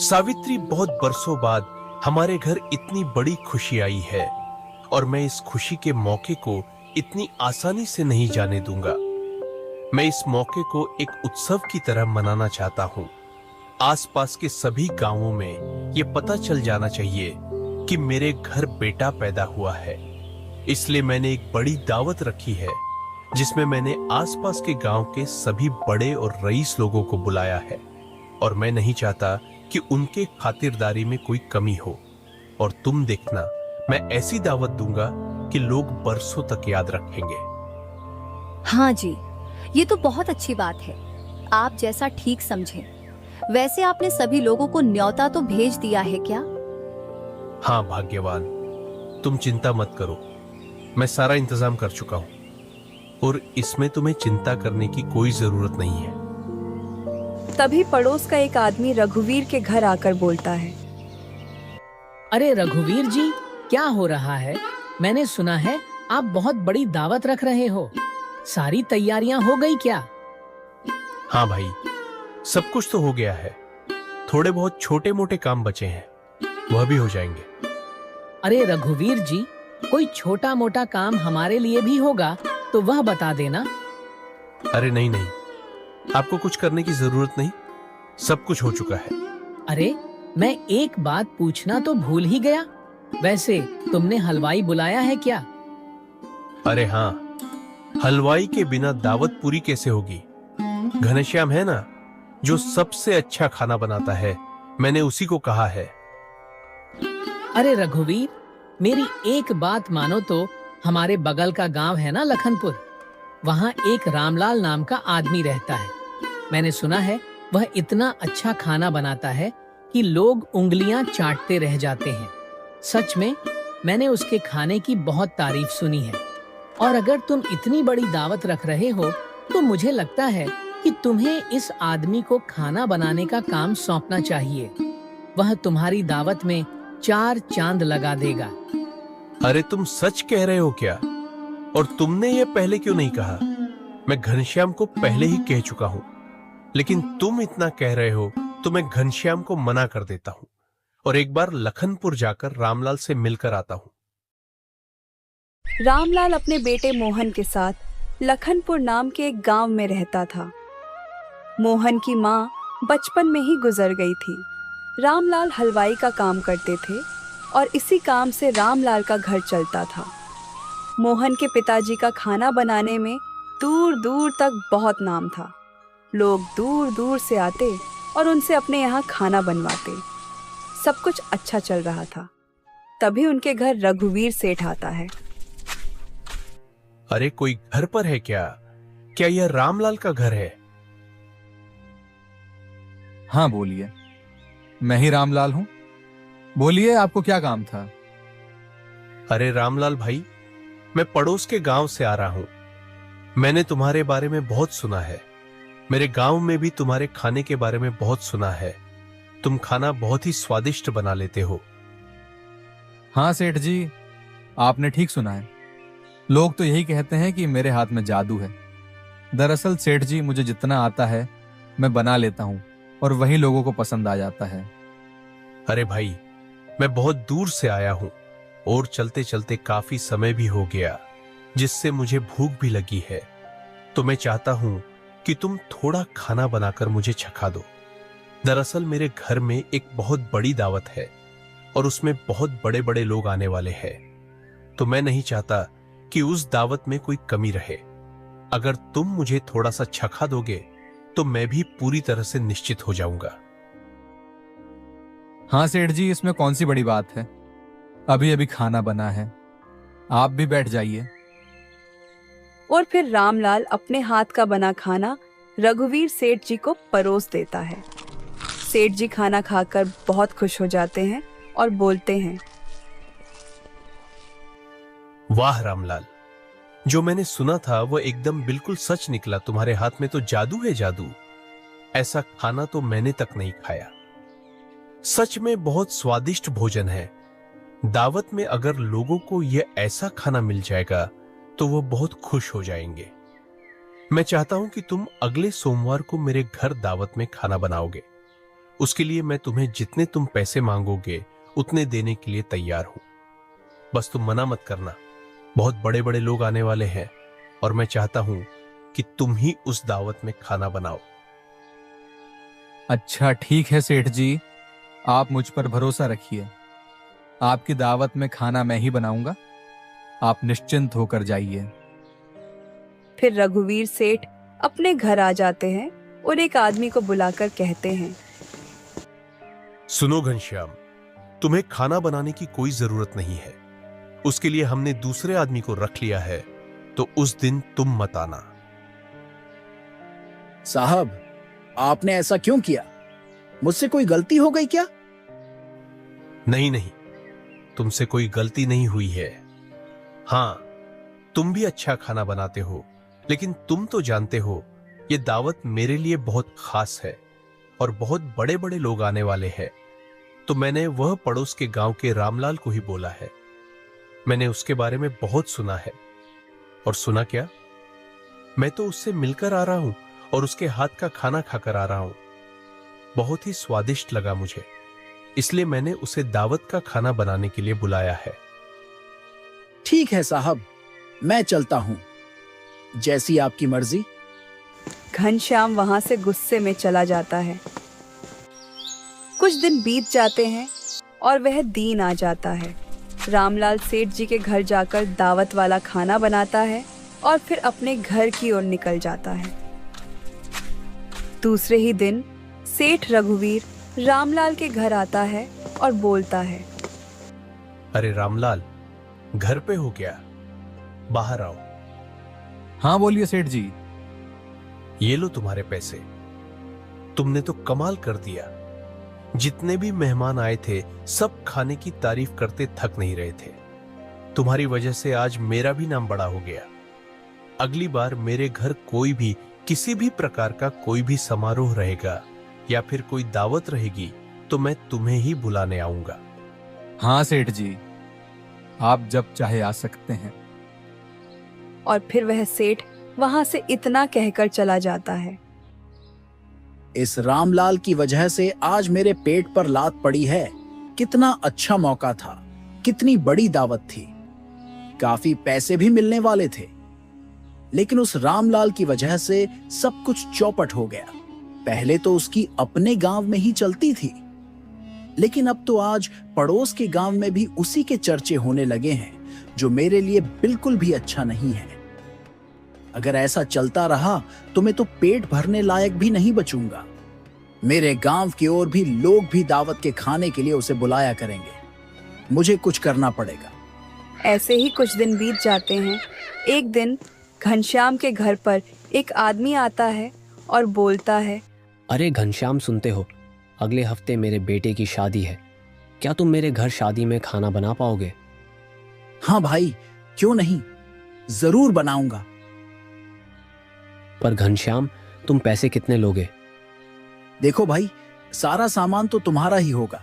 सावित्री, बहुत बरसों बाद हमारे घर इतनी बड़ी खुशी आई है और मैं इस खुशी के मौके को इतनी आसानी से नहीं जाने दूंगा। मैं इस मौके को एक उत्सव की तरह मनाना चाहता हूँ। आसपास के सभी गांवों में ये पता चल जाना चाहिए कि मेरे घर बेटा पैदा हुआ है। इसलिए मैंने एक बड़ी दावत रखी है जिसमें मैंने आसपास के गांव के सभी बड़े और रईस लोगों को बुलाया है और मैं नहीं चाहता कि उनके खातिरदारी में कोई कमी हो। और तुम देखना, मैं ऐसी दावत दूंगा कि लोग बरसों तक याद रखेंगे। हाँ जी, ये तो बहुत अच्छी बात है। आप जैसा ठीक समझें। वैसे आपने सभी लोगों को न्योता तो भेज दिया है क्या? हाँ भाग्यवान, तुम चिंता मत करो, मैं सारा इंतजाम कर चुका हूँ और इसमें तुम्हें चिंता करने की कोई जरूरत नहीं है। तभी पड़ोस का एक आदमी रघुवीर के घर आकर बोलता है, अरे रघुवीर जी, क्या हो रहा है? मैंने सुना है आप बहुत बड़ी दावत रख रहे हो। सारी तैयारियां हो गई क्या? हाँ भाई, सब कुछ तो हो गया है। थोड़े बहुत छोटे मोटे काम बचे हैं, वह भी हो जाएंगे। अरे रघुवीर जी, कोई छोटा मोटा काम हमारे लिए भी होगा तो वह बता देना। अरे नहीं नहीं, आपको कुछ करने की जरूरत नहीं, सब कुछ हो चुका है। अरे मैं एक बात पूछना तो भूल ही गया। वैसे तुमने हलवाई बुलाया है क्या? अरे हाँ, हलवाई के बिना दावत पूरी कैसे होगी? घनश्याम है ना, जो सबसे अच्छा खाना बनाता है, मैंने उसी को कहा है। अरे रघुवीर, मेरी एक बात मानो तो हमारे बगल का गांव है ना लखनपुर, वहाँ एक रामलाल नाम का आदमी रहता है। मैंने सुना है वह इतना अच्छा खाना बनाता है कि लोग उंगलियां चाटते रह जाते हैं। सच में मैंने उसके खाने की बहुत तारीफ सुनी है। और अगर तुम इतनी बड़ी दावत रख रहे हो तो मुझे लगता है कि तुम्हें इस आदमी को खाना बनाने का काम सौंपना चाहिए। वह तुम्हारी दावत में 4 चांद लगा देगा। अरे तुम सच कह रहे हो क्या? और तुमने ये पहले क्यों नहीं कहा? मैं घनश्याम को पहले ही कह चुका हूँ, लेकिन तुम इतना कह रहे हो तो मैं घनश्याम को मना कर देता हूँ और एक बार लखनपुर जाकर रामलाल से मिलकर आता हूँ। रामलाल अपने बेटे मोहन के साथ लखनपुर नाम के एक गांव में रहता था। मोहन की माँ बचपन में ही गुजर गई थी। रामलाल हलवाई का काम करते थे और इसी काम से रामलाल का घर चलता था। मोहन के पिताजी का खाना बनाने में दूर दूर तक बहुत नाम था। लोग दूर दूर से आते और उनसे अपने यहाँ खाना बनवाते। सब कुछ अच्छा चल रहा था। तभी उनके घर रघुवीर सेठ आता है। अरे कोई घर पर है क्या? क्या यह रामलाल का घर है? हाँ बोलिए, मैं ही रामलाल हूँ। बोलिए, आपको क्या काम था? अरे रामलाल भाई, मैं पड़ोस के गांव से आ रहा हूं। मैंने तुम्हारे बारे में बहुत सुना है। मेरे गांव में भी तुम्हारे खाने के बारे में बहुत सुना है। तुम खाना बहुत ही स्वादिष्ट बना लेते हो। हाँ सेठ जी, आपने ठीक सुना है। लोग तो यही कहते हैं कि मेरे हाथ में जादू है। दरअसल सेठ जी, मुझे जितना आता है मैं बना लेता हूँ और वही लोगों को पसंद आ जाता है। अरे भाई, मैं बहुत दूर से आया हूं और चलते चलते काफी समय भी हो गया, जिससे मुझे भूख भी लगी है। तो मैं चाहता हूं कि तुम थोड़ा खाना बनाकर मुझे चखा दो। दरअसल मेरे घर में एक बहुत बड़ी दावत है और उसमें बहुत बड़े बड़े लोग आने वाले हैं। तो मैं नहीं चाहता कि उस दावत में कोई कमी रहे। अगर तुम मुझे थोड़ा सा चखा दोगे तो मैं भी पूरी तरह से निश्चित हो जाऊंगा। हाँ सेठ जी, इसमें कौन सी बड़ी बात है। अभी अभी खाना बना है, आप भी बैठ जाइए। और फिर रामलाल अपने हाथ का बना खाना रघुवीर सेठ जी को परोस देता है। सेठ जी खाना खाकर बहुत खुश हो जाते हैं और बोलते हैं, वाह रामलाल, जो मैंने सुना था वह एकदम बिल्कुल सच निकला। तुम्हारे हाथ में तो जादू है, जादू। ऐसा खाना तो मैंने तक नहीं खाया। सच में बहुत स्वादिष्ट भोजन है। दावत में अगर लोगों को यह ऐसा खाना मिल जाएगा तो वो बहुत खुश हो जाएंगे। मैं चाहता हूं कि तुम अगले सोमवार को मेरे घर दावत में खाना बनाओगे उसके लिए मैं तुम्हें जितने तुम पैसे मांगोगे उतने देने के लिए तैयार हूं। बस तुम मना मत करना। बहुत बड़े बड़े लोग आने वाले हैं और मैं चाहता हूं कि तुम ही उस दावत में खाना बनाओ। अच्छा ठीक है सेठ जी, आप मुझ पर भरोसा रखिए। आपकी दावत में खाना मैं ही बनाऊंगा। आप निश्चिंत होकर जाइए। फिर रघुवीर सेठ अपने घर आ जाते हैं और एक आदमी को बुलाकर कहते हैं, सुनो घनश्याम, तुम्हें खाना बनाने की कोई जरूरत नहीं है। उसके लिए हमने दूसरे आदमी को रख लिया है, तो उस दिन तुम मत आना। साहब, आपने ऐसा क्यों किया? मुझसे कोई गलती हो गई क्या? नहीं नहीं, तुमसे कोई गलती नहीं हुई है। हां, तुम भी अच्छा खाना बनाते हो, लेकिन तुम तो जानते हो ये दावत मेरे लिए बहुत खास है और बहुत बड़े बड़े लोग आने वाले हैं। तो मैंने वह पड़ोस के गांव के रामलाल को ही बोला है। मैंने उसके बारे में बहुत सुना है। और सुना क्या, मैं तो उससे मिलकर आ रहा हूं और उसके हाथ का खाना खाकर आ रहा हूं। बहुत ही स्वादिष्ट लगा मुझे, इसलिए मैंने उसे दावत का खाना बनाने के लिए बुलाया है। ठीक है साहब, मैं चलता हूं, जैसी आपकी मर्जी। घनश्याम वहां से गुस्से में चला जाता है। कुछ दिन बीत जाते हैं और वह दिन आ जाता है। रामलाल सेठ जी के घर जाकर दावत वाला खाना बनाता है और फिर अपने घर की ओर निकल जाता है। दूसरे ही दिन सेठ रघुवीर रामलाल के घर आता है और बोलता है, अरे रामलाल, घर पे हो क्या? बाहर आओ। हाँ बोलिए सेठ जी। ये लो तुम्हारे पैसे। तुमने तो कमाल कर दिया। जितने भी मेहमान आए थे सब खाने की तारीफ करते थक नहीं रहे थे। तुम्हारी वजह से आज मेरा भी नाम बड़ा हो गया। अगली बार मेरे घर कोई भी किसी भी प्रकार का कोई भी समारोह रहेगा या फिर कोई दावत रहेगी तो मैं तुम्हें ही बुलाने आऊंगा। हाँ सेठ जी, आप जब चाहे आ सकते हैं। और फिर वह सेठ वहां से इतना कहकर चला जाता है। इस रामलाल की वजह से आज मेरे पेट पर लात पड़ी है। कितना अच्छा मौका था, कितनी बड़ी दावत थी, काफी पैसे भी मिलने वाले थे, लेकिन उस रामलाल की वजह से सब कुछ चौपट हो गया। पहले तो उसकी अपने गांव में ही चलती थी, लेकिन अब तो आज पड़ोस के गांव में भी उसी के चर्चे होने लगे हैं, जो मेरे लिए बिल्कुल भी अच्छा नहीं है। अगर ऐसा चलता रहा तो मैं तो पेट भरने लायक भी नहीं बचूंगा। मेरे गांव की ओर भी लोग भी दावत के खाने के लिए उसे बुलाया करेंगे। मुझे कुछ करना पड़ेगा। ऐसे ही कुछ दिन बीत जाते हैं। एक दिन घनश्याम के घर पर एक आदमी आता है और बोलता है, अरे घनश्याम, सुनते हो, अगले हफ्ते मेरे बेटे की शादी है। क्या तुम मेरे घर शादी में खाना बना पाओगे? हाँ भाई, क्यों नहीं, जरूर बनाऊंगा। पर घनश्याम, तुम पैसे कितने लोगे? देखो भाई, सारा सामान तो तुम्हारा ही होगा,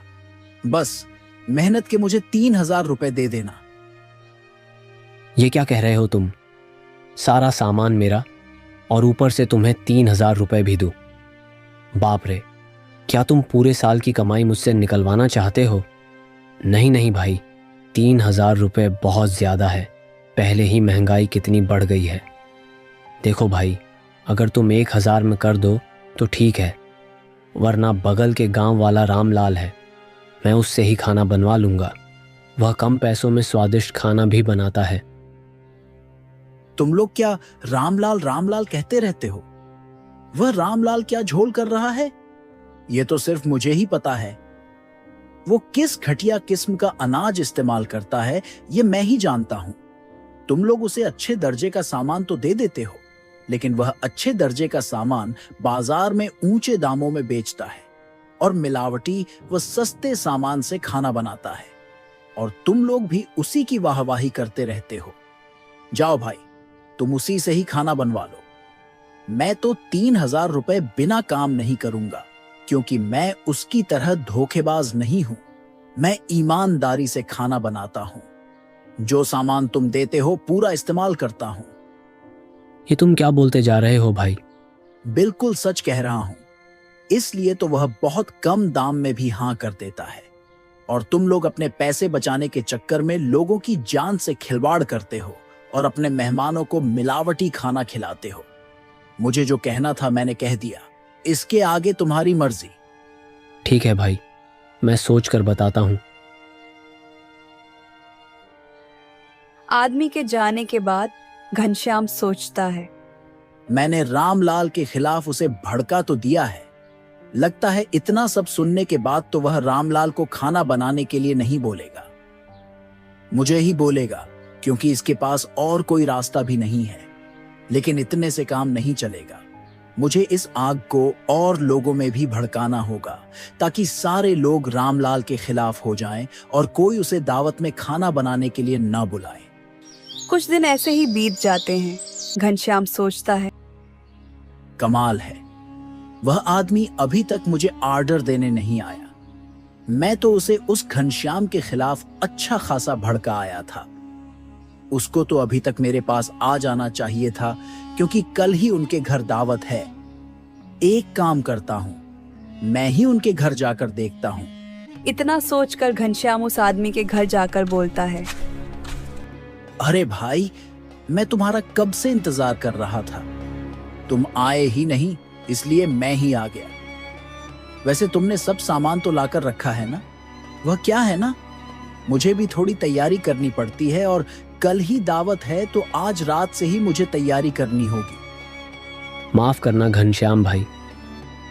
बस मेहनत के मुझे 3,000 रुपए दे देना। ये क्या कह रहे हो तुम? सारा सामान मेरा और ऊपर से तुम्हें 3,000 रुपए भी दूं? बाप रे, क्या तुम पूरे साल की कमाई मुझसे निकलवाना चाहते हो? नहीं नहीं भाई, 3,000 रुपए बहुत ज्यादा है। पहले ही महंगाई कितनी बढ़ गई है। देखो भाई, अगर तुम 1,000 में कर दो तो ठीक है, वरना बगल के गांव वाला रामलाल है, मैं उससे ही खाना बनवा लूंगा। वह कम पैसों में स्वादिष्ट खाना भी बनाता है। तुम लोग क्या रामलाल रामलाल कहते रहते हो? वह रामलाल क्या झोल कर रहा है, ये तो सिर्फ मुझे ही पता है। वो किस घटिया किस्म का अनाज इस्तेमाल करता है ये मैं ही जानता हूं। तुम लोग उसे अच्छे दर्जे का सामान तो दे देते हो, लेकिन वह अच्छे दर्जे का सामान बाजार में ऊंचे दामों में बेचता है और मिलावटी व सस्ते सामान से खाना बनाता है, और तुम लोग भी उसी की वाहवाही करते रहते हो। जाओ भाई, तुम उसी से ही खाना बनवा लो। मैं तो 3,000 रुपए बिना काम नहीं करूंगा, क्योंकि मैं उसकी तरह धोखेबाज नहीं हूं। मैं ईमानदारी से खाना बनाता हूं। जो सामान तुम देते हो पूरा इस्तेमाल करता हूं। ये तुम क्या बोलते जा रहे हो भाई? बिल्कुल सच कह रहा हूं। इसलिए तो वह बहुत कम दाम में भी हाँ कर देता है, और तुम लोग अपने पैसे बचाने के चक्कर में लोगों की जान से खिलवाड़ करते हो और अपने मेहमानों को मिलावटी खाना खिलाते हो। मुझे जो कहना था मैंने कह दिया, इसके आगे तुम्हारी मर्जी। ठीक है भाई, मैं सोच कर बताता हूँ। आदमी के जाने के बाद घनश्याम सोचता है, मैंने रामलाल के खिलाफ उसे भड़का तो दिया है। लगता है इतना सब सुनने के बाद तो वह रामलाल को खाना बनाने के लिए नहीं बोलेगा, मुझे ही बोलेगा, क्योंकि इसके पास और कोई रास्ता भी नहीं है। लेकिन इतने से काम नहीं चलेगा। मुझे इस आग को और लोगों में भी भड़काना होगा, ताकि सारे लोग रामलाल के खिलाफ हो जाएं और कोई उसे दावत में खाना बनाने के लिए ना बुलाए। कुछ दिन ऐसे ही बीत जाते हैं। घनश्याम सोचता है, कमाल है, वह आदमी अभी तक मुझे आर्डर देने नहीं आया। मैं तो उसे उस घनश्याम के खिलाफ अच्छा खासा भड़का आया था। उसको तो अभी तक मेरे पास आ जाना चाहिए था, क्योंकि कल ही उनके घर दावत है। एक काम करता हूं, मैं ही उनके घर जाकर देखता हूं। इतना सोचकर घनश्याम उस आदमी के घर जाकर बोलता है, अरे भाई, मैं तुम्हारा कब से इंतजार कर रहा था। तुम आए ही नहीं, इसलिए मैं ही आ गया। वैसे तुमने सब सामान तो लाकर रखा है ना? वह क्या है ना, मुझे भी थोड़ी तैयारी करनी पड़ती है, और कल ही दावत है तो आज रात से ही मुझे तैयारी करनी होगी। माफ करना घनश्याम भाई,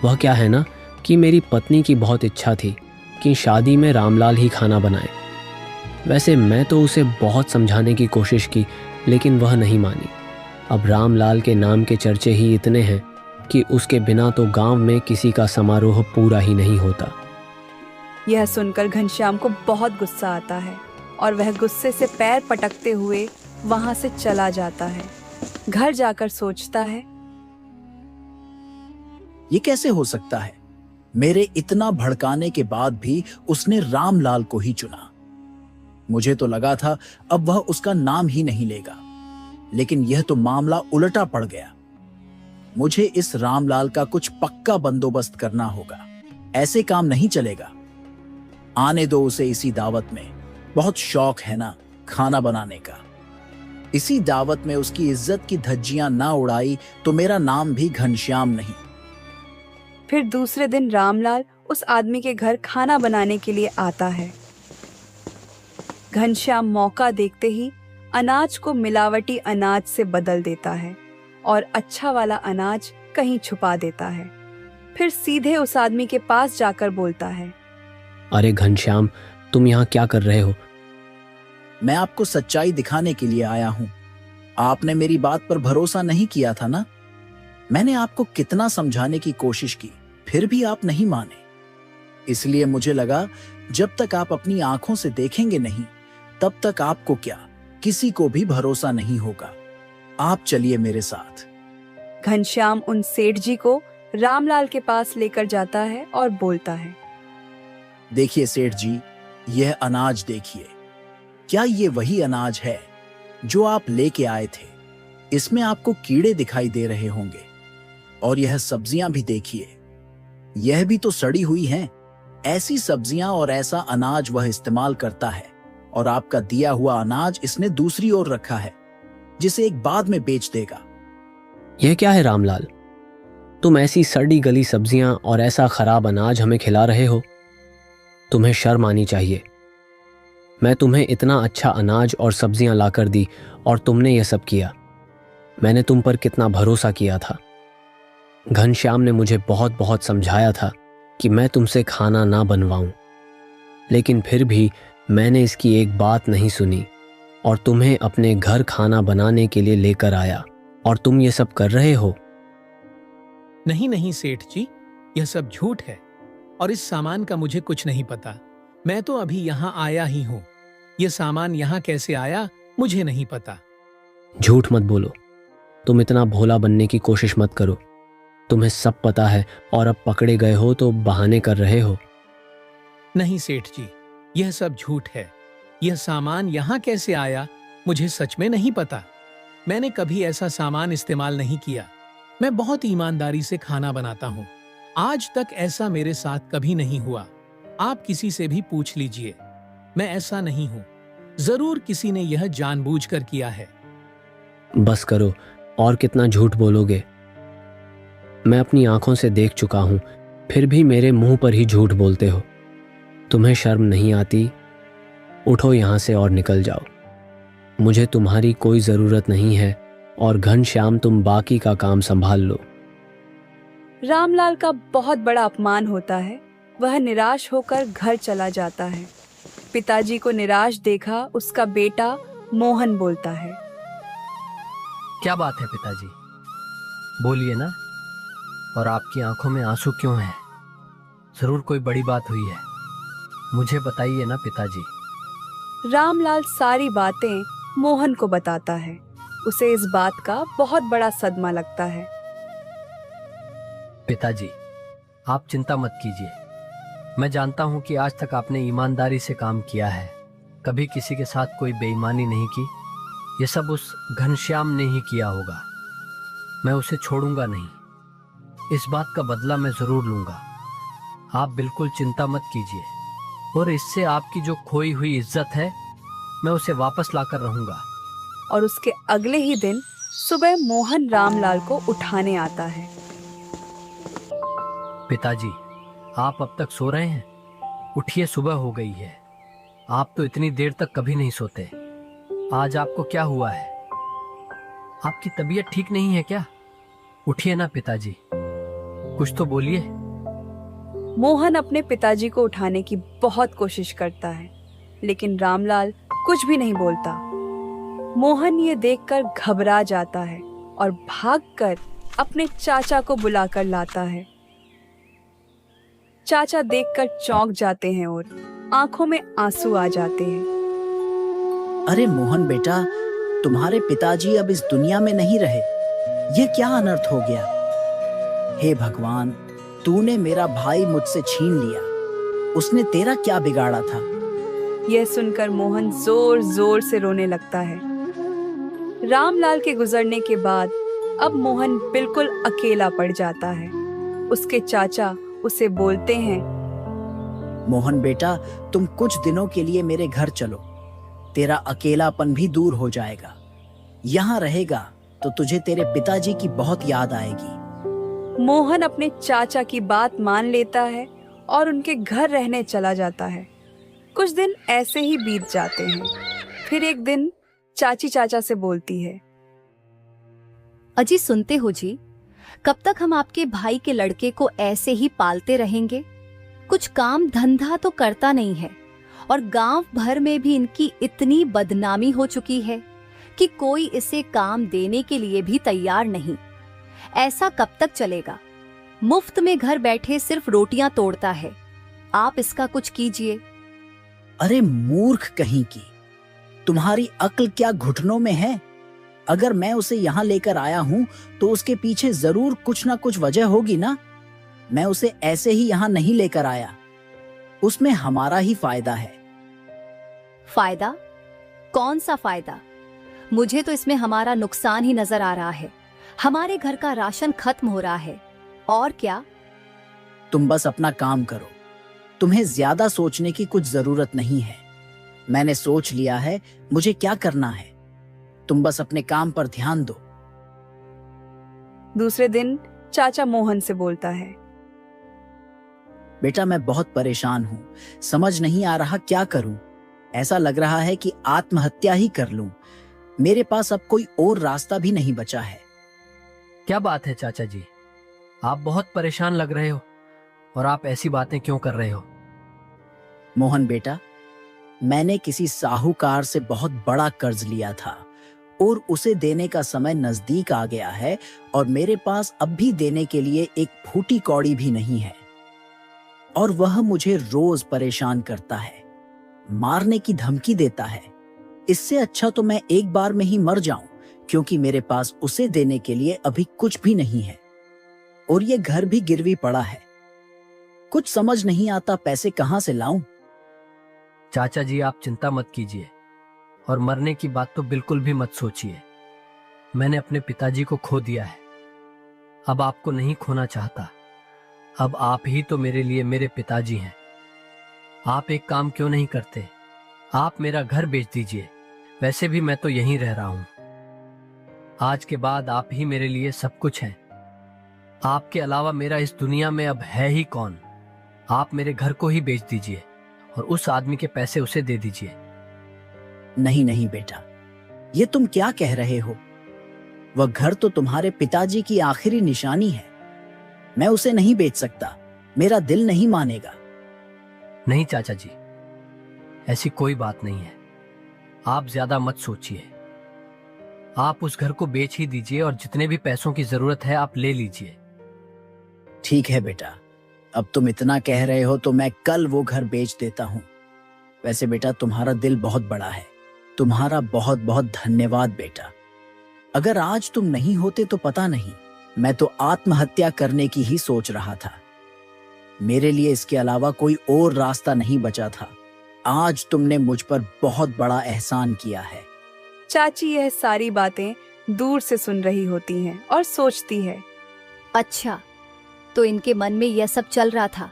वह क्या है ना कि मेरी पत्नी की बहुत इच्छा थी कि शादी में रामलाल ही खाना बनाए। वैसे मैं तो उसे बहुत समझाने की कोशिश की, लेकिन वह नहीं मानी। अब रामलाल के नाम के चर्चे ही इतने हैं कि उसके बिना तो गांव में किसी का समारोह पूरा ही नहीं होता। यह सुनकर घनश्याम को बहुत गुस्सा आता है और वह गुस्से से पैर पटकते हुए वहां से चला जाता है। घर जाकर सोचता है, ये कैसे हो सकता है? मेरे इतना भड़काने के बाद भी उसने रामलाल को ही चुना। मुझे तो लगा था अब वह उसका नाम ही नहीं लेगा, लेकिन यह तो मामला उल्टा पड़ गया। मुझे इस रामलाल का कुछ पक्का बंदोबस्त करना होगा। ऐसे काम नहीं चलेगा। आने दो उसे इसी दावत में, बहुत शौक है ना खाना बनाने का। इसी दावत में उसकी इज्जत की धज्जियां ना उड़ाई तो मेरा नाम भी घनश्याम नहीं। फिर दूसरे दिन रामलाल उस आदमी के घर खाना बनाने के लिए आता है। घनश्याम मौका देखते ही अनाज को मिलावटी अनाज से बदल देता है और अच्छा वाला अनाज कहीं छुपा देता है। फिर सीधे उस आदमी के पास जाकर बोलता है, अरे घनश्याम, तुम यहाँ क्या कर रहे हो? मैं आपको सच्चाई दिखाने के लिए आया हूं। आपने मेरी बात पर भरोसा नहीं किया था ना? मैंने आपको कितना समझाने की कोशिश की, फिर भी आप नहीं माने। इसलिए मुझे लगा जब तक आप अपनी आंखों से देखेंगे नहीं, तब तक आपको क्या, किसी को भी भरोसा नहीं होगा। आप चलिए मेरे साथ। घनश्याम उन सेठ जी को रामलाल के पास लेकर जाता है और बोलता है, देखिए सेठ जी, यह अनाज देखिए। क्या ये वही अनाज है जो आप लेके आए थे? इसमें आपको कीड़े दिखाई दे रहे होंगे। और यह सब्जियां भी देखिए, यह भी तो सड़ी हुई हैं। ऐसी सब्जियां और ऐसा अनाज वह इस्तेमाल करता है, और आपका दिया हुआ अनाज इसने दूसरी ओर रखा है, जिसे एक बाद में बेच देगा। यह क्या है रामलाल? तुम ऐसी सड़ी गली सब्जियां और ऐसा खराब अनाज हमें खिला रहे हो? तुम्हें शर्म आनी चाहिए। मैं तुम्हें इतना अच्छा अनाज और सब्जियां लाकर दी और तुमने यह सब किया। मैंने तुम पर कितना भरोसा किया था। घनश्याम ने मुझे बहुत बहुत समझाया था कि मैं तुमसे खाना ना बनवाऊं, लेकिन फिर भी मैंने इसकी एक बात नहीं सुनी और तुम्हें अपने घर खाना बनाने के लिए लेकर आया, और तुम ये सब कर रहे हो। नहीं नहीं सेठ जी, यह सब झूठ है और इस सामान का मुझे कुछ नहीं पता। मैं तो अभी यहाँ आया ही हूँ। यह सामान यहाँ कैसे आया मुझे नहीं पता। झूठ मत बोलो। तुम इतना भोला बनने की कोशिश मत करो। तुम्हें सब पता है और अब पकड़े गए हो तो बहाने कर रहे हो। नहीं सेठ जी, यह सब झूठ है। यह सामान यहाँ कैसे आया मुझे सच में नहीं पता। मैंने कभी ऐसा सामान इस्तेमाल नहीं किया। मैं बहुत ईमानदारी से खाना बनाता हूँ। आज तक ऐसा मेरे साथ कभी नहीं हुआ। आप किसी से भी पूछ लीजिए, मैं ऐसा नहीं हूं। जरूर किसी ने यह जानबूझकर किया है। बस करो, और कितना झूठ बोलोगे? मैं अपनी आंखों से देख चुका हूं, फिर भी मेरे मुंह पर ही झूठ बोलते हो। तुम्हें शर्म नहीं आती? उठो यहां से और निकल जाओ। मुझे तुम्हारी कोई जरूरत नहीं है और घनश्याम तुम बाकी का काम संभाल लो। रामलाल का बहुत बड़ा अपमान होता है। वह निराश होकर घर चला जाता है। पिताजी को निराश देखा उसका बेटा मोहन बोलता है। क्या बात है पिताजी, बोलिए ना। और आपकी आंखों में आंसू क्यों हैं? जरूर कोई बड़ी बात हुई है, मुझे बताइए ना पिताजी। रामलाल सारी बातें मोहन को बताता है। उसे इस बात का बहुत बड़ा सदमा लगता है। पिताजी, आप चिंता मत कीजिए। मैं जानता हूं कि आज तक आपने ईमानदारी से काम किया है, कभी किसी के साथ कोई बेईमानी नहीं की। ये सब उस घनश्याम ने ही किया होगा। मैं उसे छोड़ूंगा नहीं। इस बात का बदला मैं जरूर लूंगा। आप बिल्कुल चिंता मत कीजिए, और इससे आपकी जो खोई हुई इज्जत है, मैं उसे वापस लाकर रहूंगा। और उसके अगले ही दिन सुबह मोहन रामलाल को उठाने आता है। पिताजी, आप अब तक सो रहे हैं? उठिए, सुबह हो गई है। आप तो इतनी देर तक कभी नहीं सोते। आज आपको क्या हुआ है? आपकी तबीयत ठीक नहीं है क्या? उठिए ना पिताजी, कुछ तो बोलिए। मोहन अपने पिताजी को उठाने की बहुत कोशिश करता है, लेकिन रामलाल कुछ भी नहीं बोलता। मोहन ये देखकर घबरा जाता है और भागकर अपने चाचा को बुलाकर लाता है। चाचा देखकर चौंक जाते हैं और आंखों में आंसू आ जाते हैं। अरे मोहन बेटा, तुम्हारे पिताजी अब इस दुनिया में नहीं रहे। ये क्या अनर्थ हो गया? हे भगवान, तूने मेरा भाई मुझसे छीन लिया। उसने तेरा क्या बिगाड़ा था? यह सुनकर मोहन जोर जोर से रोने लगता है। रामलाल के गुजरने के बाद अब मोहन बिल्कुल अकेला पड़ जाता है। उसके चाचा उसे बोलते हैं, मोहन बेटा, तुम कुछ दिनों के लिए मेरे घर चलो। तेरा अकेलापन भी दूर हो जाएगा। यहाँ रहेगा तो तुझे तेरे पिताजी की बहुत याद आएगी। मोहन अपने चाचा की बात मान लेता है और उनके घर रहने चला जाता है। कुछ दिन ऐसे ही बीत जाते हैं। फिर एक दिन चाची चाचा से बोलती है, अजी सुनते हो जी, कब तक हम आपके भाई के लड़के को ऐसे ही पालते रहेंगे? कुछ काम धंधा तो करता नहीं है, और गांव भर में भी इनकी इतनी बदनामी हो चुकी है कि कोई इसे काम देने के लिए भी तैयार नहीं। ऐसा कब तक चलेगा? मुफ्त में घर बैठे सिर्फ रोटियां तोड़ता है। आप इसका कुछ कीजिए। अरे मूर्ख कहीं की, तुम्हारी अक्ल क्या घुटनों में है? अगर मैं उसे यहाँ लेकर आया हूँ तो उसके पीछे जरूर कुछ ना कुछ वजह होगी ना। मैं उसे ऐसे ही यहाँ नहीं लेकर आया। उसमें हमारा ही फायदा है। फायदा? कौन सा फायदा? मुझे तो इसमें हमारा नुकसान ही नजर आ रहा है। हमारे घर का राशन खत्म हो रहा है। और क्या? तुम बस अपना काम करो। तुम्हें ज्यादा सोचने की कुछ जरूरत नहीं है। मैंने सोच लिया है मुझे क्या करना है। तुम बस अपने काम पर ध्यान दो। दूसरे दिन चाचा मोहन से बोलता है, बेटा, मैं बहुत परेशान हूँ। समझ नहीं आ रहा क्या करूं। ऐसा लग रहा है कि आत्महत्या ही कर लूं। मेरे पास अब कोई और रास्ता भी नहीं बचा है। क्या बात है चाचा जी, आप बहुत परेशान लग रहे हो, और आप ऐसी बातें क्यों कर रहे हो? मोहन बेटा, मैंने किसी साहूकार से बहुत बड़ा कर्ज लिया था और उसे देने का समय नजदीक आ गया है, और मेरे पास अब भी देने के लिए एक फूटी कौड़ी भी नहीं है। और वह मुझे रोज परेशान करता है, मारने की धमकी देता है। इससे अच्छा तो मैं एक बार में ही मर जाऊं, क्योंकि मेरे पास उसे देने के लिए अभी कुछ भी नहीं है, और ये घर भी गिरवी पड़ा है। कुछ समझ नहीं आता पैसे कहां से लाऊं। चाचा जी, आप चिंता मत कीजिए, और मरने की बात तो बिल्कुल भी मत सोचिए। मैंने अपने पिताजी को खो दिया है, अब आपको नहीं खोना चाहता। अब आप ही तो मेरे लिए मेरे पिताजी हैं। आप एक काम क्यों नहीं करते? आप मेरा घर बेच दीजिए। वैसे भी मैं तो यहीं रह रहा हूं। आज के बाद आप ही मेरे लिए सब कुछ हैं। आपके अलावा मेरा इस दुनिया में अब है ही कौन? आप मेरे घर को ही बेच दीजिए और उस आदमी के पैसे उसे दे दीजिए। नहीं नहीं बेटा, ये तुम क्या कह रहे हो? वह घर तो तुम्हारे पिताजी की आखिरी निशानी है। मैं उसे नहीं बेच सकता, मेरा दिल नहीं मानेगा। नहीं चाचा जी, ऐसी कोई बात नहीं है। आप ज्यादा मत सोचिए। आप उस घर को बेच ही दीजिए और जितने भी पैसों की जरूरत है आप ले लीजिए। ठीक है बेटा, अब तुम इतना कह रहे हो तो मैं कल वो घर बेच देता हूँ। वैसे बेटा तुम्हारा दिल बहुत बड़ा है। तुम्हारा बहुत बहुत धन्यवाद बेटा। अगर आज तुम नहीं होते तो पता नहीं, मैं तो आत्महत्या करने की ही सोच रहा था। मेरे लिए इसके अलावा कोई और रास्ता नहीं बचा था। आज तुमने मुझ पर बहुत बड़ा एहसान किया है। चाची यह सारी बातें दूर से सुन रही होती हैं और सोचती है, अच्छा, तो इनके मन में यह सब चल रहा था।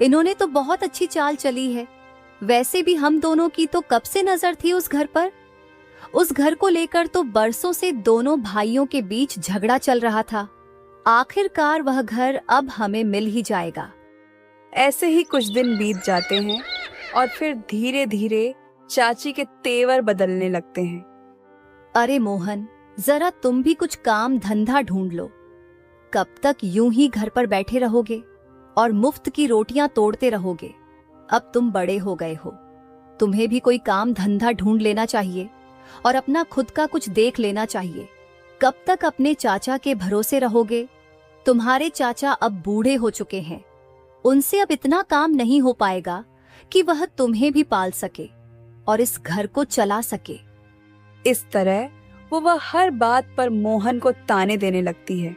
इन्होंने तो बहुत अच्छी चाल चली है। वैसे भी हम दोनों की तो कब से नजर थी उस घर पर। उस घर को लेकर तो बरसों से दोनों भाइयों के बीच झगड़ा चल रहा था। आखिरकार वह घर अब हमें मिल ही जाएगा। ऐसे ही कुछ दिन बीत जाते हैं और फिर धीरे धीरे चाची के तेवर बदलने लगते हैं। अरे मोहन, जरा तुम भी कुछ काम धंधा ढूंढ लो। कब तक यूं ही घर पर बैठे रहोगे और मुफ्त की रोटियां तोड़ते रहोगे? अब तुम बड़े हो गए हो, तुम्हें भी कोई काम धंधा ढूंढ लेना चाहिए और अपना खुद का कुछ देख लेना चाहिए। कब तक अपने चाचा के भरोसे रहोगे? तुम्हारे चाचा अब बूढ़े हो चुके हैं। उनसे अब इतना काम नहीं हो पाएगा कि वह तुम्हें भी पाल सके और इस घर को चला सके। इस तरह वह हर बात पर मोहन को ताने देने लगती है।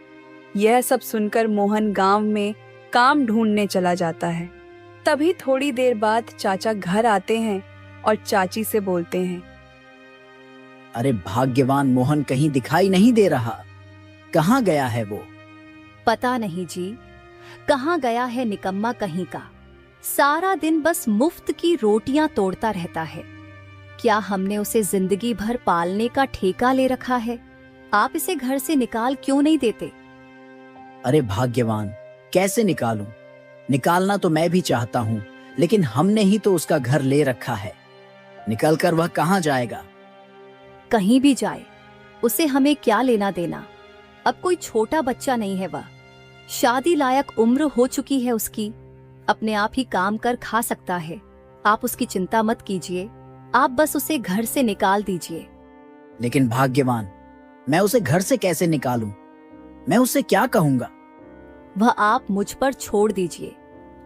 यह सब सुनकर मोहन गांव में काम ढूंढने चला जाता है। तभी थोड़ी देर बाद चाचा घर आते हैं और चाची से बोलते हैं, अरे भाग्यवान मोहन कहीं दिखाई नहीं दे रहा। कहाँ गया है वो? पता नहीं जी, कहाँ गया है निकम्मा कहीं का। सारा दिन बस मुफ्त की रोटियां तोड़ता रहता है। क्या हमने उसे जिंदगी भर पालने का ठेका ले रखा है? आप इसे घर से निकाल क्यों नहीं देते? अरे भाग्यवान, कैसे निकालूं? निकालना तो मैं भी चाहता हूँ, लेकिन हमने ही तो उसका घर ले रखा है। निकलकर वह कहाँ जाएगा? कहीं भी जाए, उसे हमें क्या लेना देना। अब कोई छोटा बच्चा नहीं है वह। शादी लायक उम्र हो चुकी है उसकी। अपने आप ही काम कर खा सकता है। आप उसकी चिंता मत कीजिए, आप बस उसे घर से निकाल दीजिए। लेकिन भाग्यवान, मैं उसे घर से कैसे निकालूं? मैं उसे क्या कहूंगा? वह आप मुझ पर छोड़ दीजिए।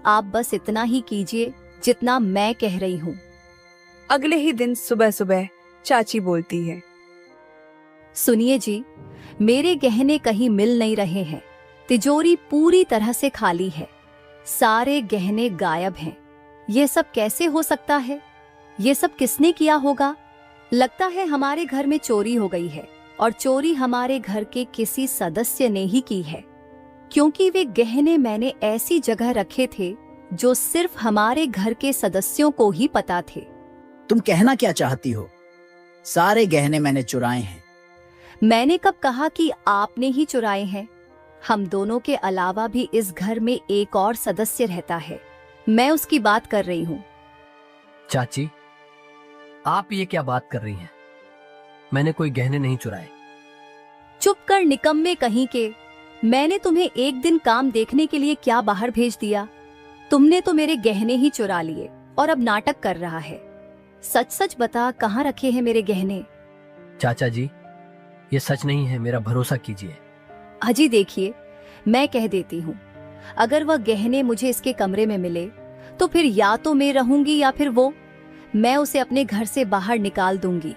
आप बस इतना ही कीजिए जितना मैं कह रही हूँ। अगले ही दिन सुबह सुबह चाची बोलती है, सुनिए जी, मेरे गहने कहीं मिल नहीं रहे हैं। तिजोरी पूरी तरह से खाली है। सारे गहने गायब हैं। ये सब कैसे हो सकता है? ये सब किसने किया होगा? लगता है हमारे घर में चोरी हो गई है और चोरी हमारे घर के किसी सदस्य ने ही की है, क्योंकि वे गहने मैंने ऐसी जगह रखे थे जो सिर्फ हमारे घर के सदस्यों को ही पता थे। तुम कहना क्या चाहती हो? सारे गहने मैंने चुराए हैं। मैंने कब कहा कि आपने ही चुराए हैं? हम दोनों के अलावा भी इस घर में एक और सदस्य रहता है। मैं उसकी बात कर रही हूँ। चाची, आप ये क्या बात कर रही हैं? मैंने कोई गहने नहीं चुराए। चुप कर निकम्मे कहीं के। मैंने तुम्हें एक दिन काम देखने के लिए क्या बाहर भेज दिया? तुमने तो मेरे गहने ही चुरा लिए और अब नाटक कर रहा है। सच सच बता, कहाँ रखे हैं मेरे गहने? चाचा जी, ये सच नहीं है, मेरा भरोसा कीजिए। अजी देखिए, मैं कह देती हूँ, अगर वह गहने मुझे इसके कमरे में मिले तो फिर या तो मैं रहूंगी या फिर वो। मैं उसे अपने घर से बाहर निकाल दूंगी।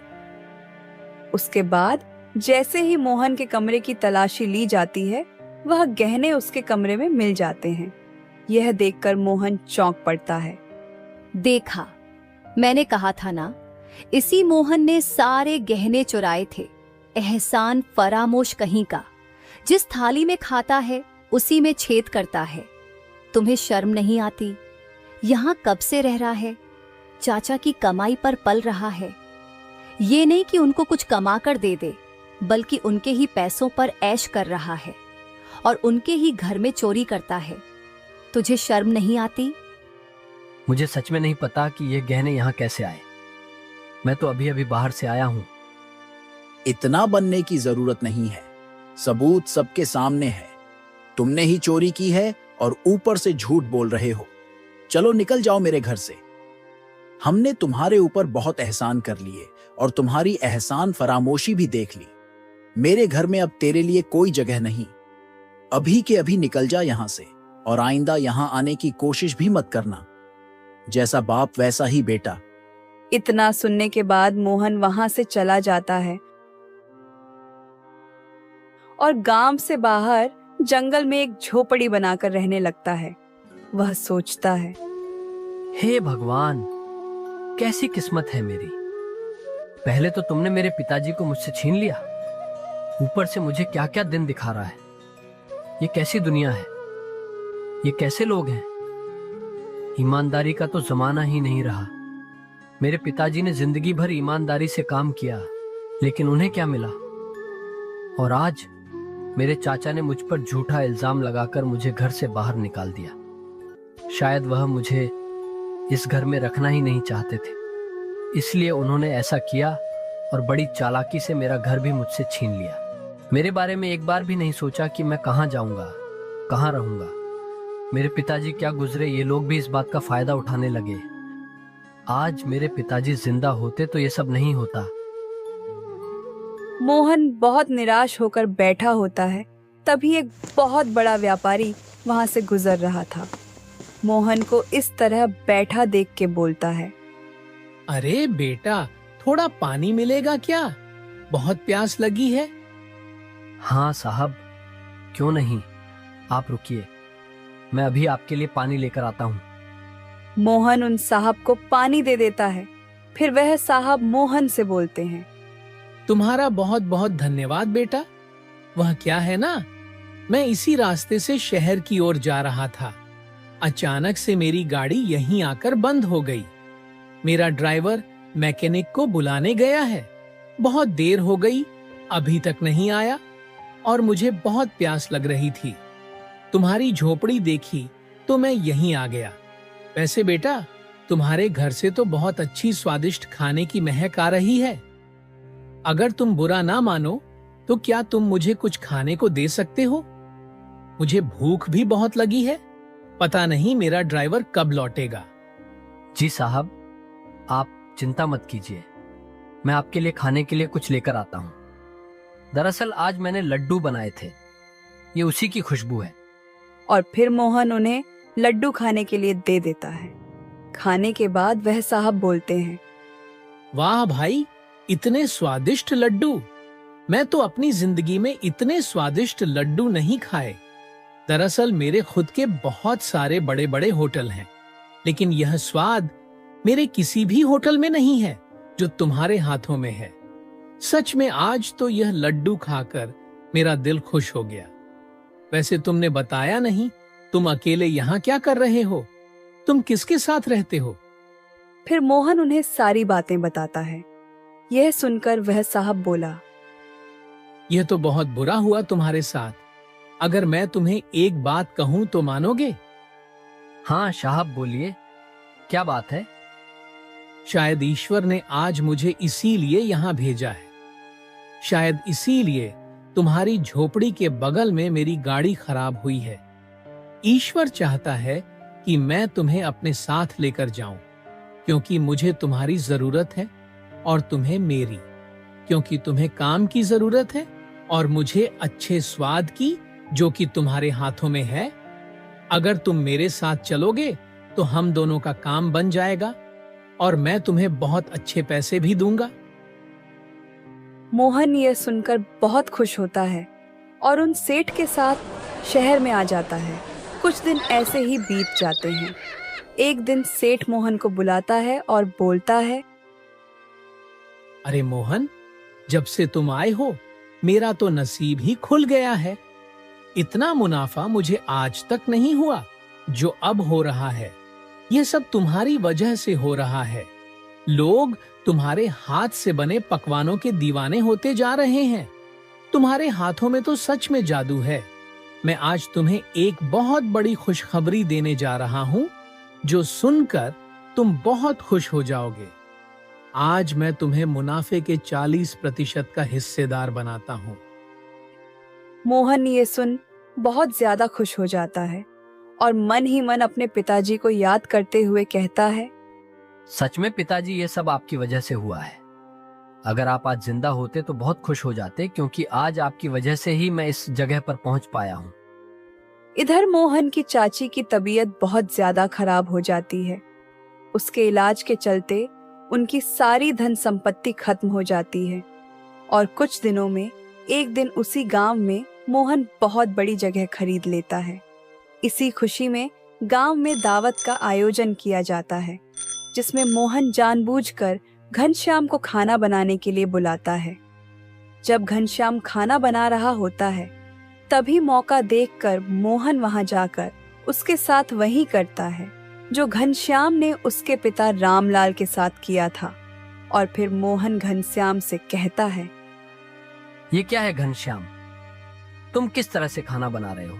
उसके बाद जैसे ही मोहन के कमरे की तलाशी ली जाती है, वह गहने उसके कमरे में मिल जाते हैं। यह देखकर मोहन चौंक पड़ता है। देखा, मैंने कहा था ना, इसी मोहन ने सारे गहने चुराए थे। एहसान फरामोश कहीं का। जिस थाली में खाता है उसी में छेद करता है। तुम्हें शर्म नहीं आती? यहाँ कब से रह रहा है, चाचा की कमाई पर पल रहा है। ये नहीं कि उनको कुछ कमा कर दे दे, बल्कि उनके ही पैसों पर ऐश कर रहा है और उनके ही घर में चोरी करता है। तुझे शर्म नहीं आती? मुझे सच में नहीं पता कि ये गहने यहाँ कैसे आए। मैं तो अभी अभी बाहर से आया हूँ। इतना बनने की जरूरत नहीं है, सबूत सबके सामने है। तुमने ही चोरी की है और ऊपर से झूठ बोल रहे हो। चलो निकल जाओ मेरे घर से। हमने तुम्हारे ऊपर बहुत एहसान कर लिए और तुम्हारी एहसान फरामोशी भी देख ली। मेरे घर में अब तेरे लिए कोई जगह नहीं। अभी के अभी निकल जा यहां से और आइंदा यहां आने की कोशिश भी मत करना। जैसा बाप वैसा ही बेटा। इतना सुनने के बाद मोहन वहां से चला जाता है और गांव से बाहर जंगल में एक झोपड़ी बनाकर रहने लगता है। वह सोचता है, हे भगवान, कैसी किस्मत है मेरी। पहले तो तुमने मेरे पिताजी को मुझसे छीन लिया, ऊपर से मुझे क्या क्या दिन दिखा रहा है। ये कैसी दुनिया है, ये कैसे लोग हैं। ईमानदारी का तो जमाना ही नहीं रहा। मेरे पिताजी ने जिंदगी भर ईमानदारी से काम किया, लेकिन उन्हें क्या मिला। और आज मेरे चाचा ने मुझ पर झूठा इल्जाम लगाकर मुझे घर से बाहर निकाल दिया। शायद वह मुझे इस घर में रखना ही नहीं चाहते थे, इसलिए उन्होंने ऐसा किया और बड़ी चालाकी से मेरा घर भी मुझसे छीन लिया। मेरे बारे में एक बार भी नहीं सोचा कि मैं कहाँ जाऊंगा, कहाँ रहूंगा। मेरे पिताजी क्या गुजरे, ये लोग भी इस बात का फायदा उठाने लगे। आज मेरे पिताजी जिंदा होते तो ये सब नहीं होता। मोहन बहुत निराश होकर बैठा होता है। तभी एक बहुत बड़ा व्यापारी वहां से गुजर रहा था। मोहन को इस तरह बैठा देख के बोलता है, अरे बेटा, थोड़ा पानी मिलेगा क्या? बहुत प्यास लगी है। हाँ साहब, क्यों नहीं, आप रुकिए, मैं अभी आपके लिए पानी लेकर आता हूँ। मोहन उन साहब को पानी दे देता है। फिर वह साहब मोहन से बोलते हैं, तुम्हारा बहुत बहुत धन्यवाद बेटा। वह क्या है ना, मैं इसी रास्ते से शहर की ओर जा रहा था। अचानक से मेरी गाड़ी यहीं आकर बंद हो गई। मेरा ड्राइवर मैकेनिक को बुलाने गया है। बहुत देर हो गई, अभी तक नहीं आया और मुझे बहुत प्यास लग रही थी। तुम्हारी झोपड़ी देखी तो मैं यहीं आ गया। वैसे बेटा, तुम्हारे घर से तो बहुत अच्छी स्वादिष्ट खाने की महक आ रही है। अगर तुम बुरा ना मानो तो क्या तुम मुझे कुछ खाने को दे सकते हो? मुझे भूख भी बहुत लगी है। पता नहीं मेरा ड्राइवर कब लौटेगा। जी साहब, आप चिंता मत कीजिए, मैं आपके लिए खाने के लिए कुछ लेकर आता हूँ। दरअसल आज मैंने लड्डू बनाए थे, ये उसी की खुशबू है। और फिर मोहन उन्हें लड्डू खाने के लिए दे देता है। खाने के बाद वह साहब बोलते हैं, वाह भाई, इतने स्वादिष्ट लड्डू। मैं तो अपनी जिंदगी में इतने स्वादिष्ट लड्डू नहीं खाए। दरअसल मेरे खुद के बहुत सारे बड़े बड़े होटल हैं, लेकिन यह स्वाद मेरे किसी भी होटल में नहीं है जो तुम्हारे हाथों में है। सच में आज तो यह लड्डू खाकर मेरा दिल खुश हो गया। वैसे तुमने बताया नहीं, तुम अकेले यहाँ क्या कर रहे हो? तुम किसके साथ रहते हो? फिर मोहन उन्हें सारी बातें बताता है। यह सुनकर वह साहब बोला, यह तो बहुत बुरा हुआ तुम्हारे साथ। अगर मैं तुम्हें एक बात कहूं तो मानोगे? हाँ साहब, बोलिए, क्या बात है? शायद ईश्वर ने आज मुझे इसीलिए यहाँ भेजा है। शायद इसीलिए तुम्हारी झोपड़ी के बगल में मेरी गाड़ी खराब हुई है। ईश्वर चाहता है कि मैं तुम्हें अपने साथ लेकर जाऊं, क्योंकि मुझे तुम्हारी जरूरत है और तुम्हें मेरी, क्योंकि तुम्हें काम की जरूरत है और मुझे अच्छे स्वाद की, जो कि तुम्हारे हाथों में है। अगर तुम मेरे साथ चलोगे तो हम दोनों का काम बन जाएगा और मैं तुम्हें बहुत अच्छे पैसे भी दूंगा। मोहन यह सुनकर बहुत खुश होता है और उन सेठ के साथ शहर में आ जाता है। कुछ दिन ऐसे ही बीत जाते हैं। एक दिन सेठ मोहन को बुलाता है और बोलता है, अरे मोहन, जब से तुम आए हो मेरा तो नसीब ही खुल गया है। इतना मुनाफा मुझे आज तक नहीं हुआ। जो अब हो रहा है, यह सब तुम्हारी वजह से हो रहा है। लोग तुम्हारे हाथ से बने पकवानों के दीवाने होते जा रहे हैं। तुम्हारे हाथों में तो सच में जादू है। मैं आज तुम्हें एक बहुत बड़ी खुशखबरी देने जा रहा हूं, जो सुनकर तुम बहुत खुश हो जाओगे। आज मैं तुम्हें मुनाफे के 40% का हिस्सेदार बनाता हूं। मोहन ये सुन बहुत ज्यादा खुश हो जाता है और मन ही मन अपने पिताजी को याद करते हुए कहता है, सच में पिताजी, ये सब आपकी वजह से हुआ है। अगर आप आज जिंदा होते तो बहुत खुश हो जाते, क्योंकि आज आपकी वजह से ही मैं इस जगह पर पहुंच पाया हूं। इधर मोहन की चाची की तबीयत बहुत ज्यादा खराब हो जाती है। उसके इलाज के चलते उनकी सारी धन संपत्ति खत्म हो जाती है और कुछ दिनों में एक दिन उसी गांव में मोहन बहुत बड़ी जगह खरीद लेता है। इसी खुशी में गांव में दावत का आयोजन किया जाता है, जिसमें मोहन जानबूझकर घनश्याम को खाना बनाने के लिए बुलाता है। जब घनश्याम खाना बना रहा होता है, तभी मौका देखकर मोहन वहां जाकर उसके साथ वही करता है जो घनश्याम ने उसके पिता रामलाल के साथ किया था। और फिर मोहन घनश्याम से कहता है, ये क्या है घनश्याम, तुम किस तरह से खाना बना रहे हो?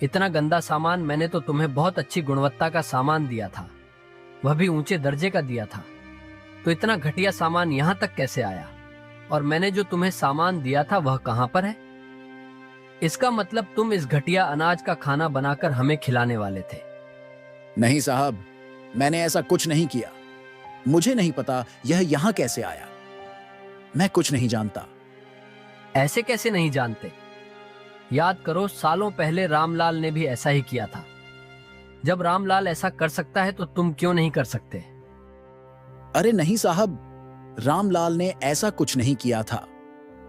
इतना गंदा सामान मैंने तो तुम्हें बहुत अच्छी गुणवत्ता का सामान दिया था, वह भी ऊंचे दर्जे का दिया था, तो इतना घटिया सामान यहाँ तक कैसे आया? और मैंने जो तुम्हें सामान दिया था वह कहाँ पर है? इसका मतलब तुम इस घटिया अनाज का खाना बनाकर हमें खिलाने वाले थे। नहीं साहब, मैंने ऐसा कुछ नहीं किया। मुझे नहीं पता यह यहाँ कैसे आया। मैं कुछ नहीं जानता। ऐसे कैसे नहीं जानते? याद करो, सालों पहले रामलाल ने भी ऐसा ही किया था। जब रामलाल ऐसा कर सकता है तो तुम क्यों नहीं कर सकते? अरे नहीं साहब, रामलाल ने ऐसा कुछ नहीं किया था,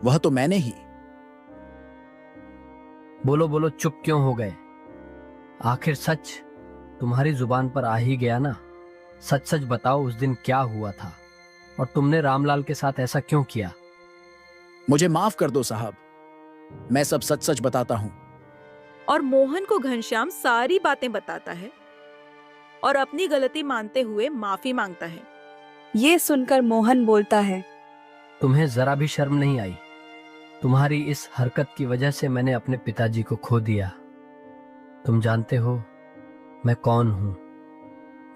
वह तो मैंने ही। बोलो बोलो, चुप क्यों हो गए? आखिर सच तुम्हारी जुबान पर आ ही गया ना। सच सच बताओ, उस दिन क्या हुआ था और तुमने रामलाल के साथ ऐसा क्यों किया? मुझे माफ कर दो साहब, मैं सब सच सच बताता हूं। और मोहन को घनश्याम सारी बातें बताता है और अपनी गलती मानते हुए माफी मांगता है। ये सुनकर मोहन बोलता है, तुम्हें जरा भी शर्म नहीं आई? तुम्हारी इस हरकत की वजह से मैंने अपने पिताजी को खो दिया। तुम जानते हो मैं कौन हूं?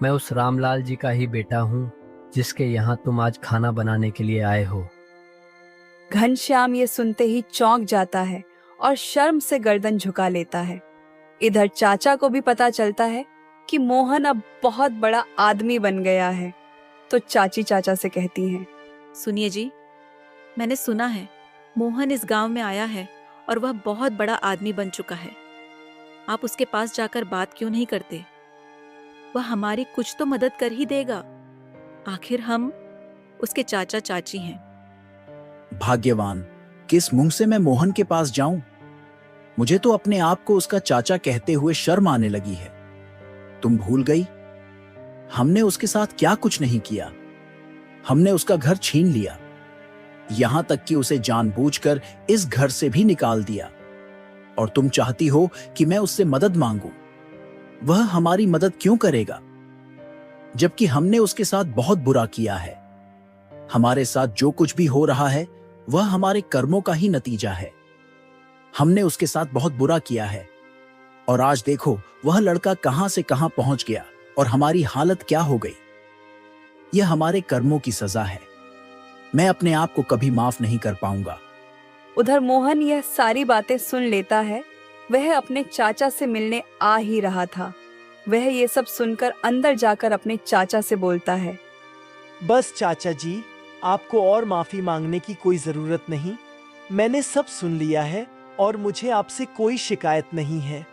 मैं उस रामलाल जी का ही बेटा हूं, जिसके यहाँ तुम आज खाना बनाने के लिए आए हो। घनश्याम ये सुनते ही चौंक जाता है और शर्म से गर्दन झुका लेता है। इधर चाचा को भी पता चलता है कि मोहन अब बहुत बड़ा आदमी बन गया है, तो चाची चाचा से कहती हैं, सुनिए जी, मैंने सुना है मोहन इस गांव में आया है और वह बहुत बड़ा आदमी बन चुका है। आप उसके पास जाकर बात क्यों नहीं करते? वह हमारी कुछ तो मदद कर ही देगा। आखिर हम उसके चाचा चाची हैं। भाग्यवान, किस मुंह से मैं मोहन के पास जाऊं? मुझे तो अपने आप को उसका चाचा कहते हुए शर्म आने लगी है। तुम भूल गई, हमने उसके साथ क्या कुछ नहीं किया। हमने उसका घर छीन लिया, यहां तक कि उसे जानबूझकर इस घर से भी निकाल दिया। और तुम चाहती हो कि मैं उससे मदद मांगूं। वह हमारी मदद क्यों करेगा, जबकि हमने उसके साथ बहुत बुरा किया है। हमारे साथ जो कुछ भी हो रहा है वह हमारे कर्मों का ही नतीजा है। हमने उसके साथ बहुत बुरा किया है और आज देखो वह लड़का कहां से कहां पहुंच गया और हमारी हालत क्या हो गई। यह हमारे कर्मों की सजा है। मैं अपने आप को कभी माफ नहीं कर पाऊंगा। उधर मोहन यह सारी बातें सुन लेता है। वह अपने चाचा से मिलने आ ही रहा था। वह ये सब सुनकर अंदर जाकर अपने चाचा से बोलता है, बस चाचा जी, आपको और माफी मांगने की कोई जरूरत नहीं। मैंने सब सुन लिया है और मुझे आपसे कोई शिकायत नहीं है।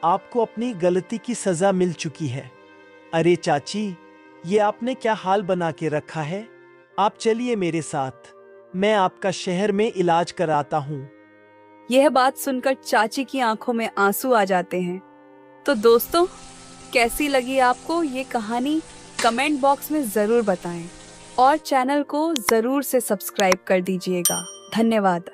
आपको अपनी गलती की सजा मिल चुकी है। अरे चाची, ये आपने क्या हाल बना के रखा है? आप चलिए मेरे साथ, मैं आपका शहर में इलाज कराता हूँ। यह बात सुनकर चाची की आंखों में आंसू आ जाते हैं। तो दोस्तों, कैसी लगी आपको ये कहानी? कमेंट बॉक्स में जरूर बताएं और चैनल को जरूर से सब्सक्राइब कर दीजिएगा। धन्यवाद।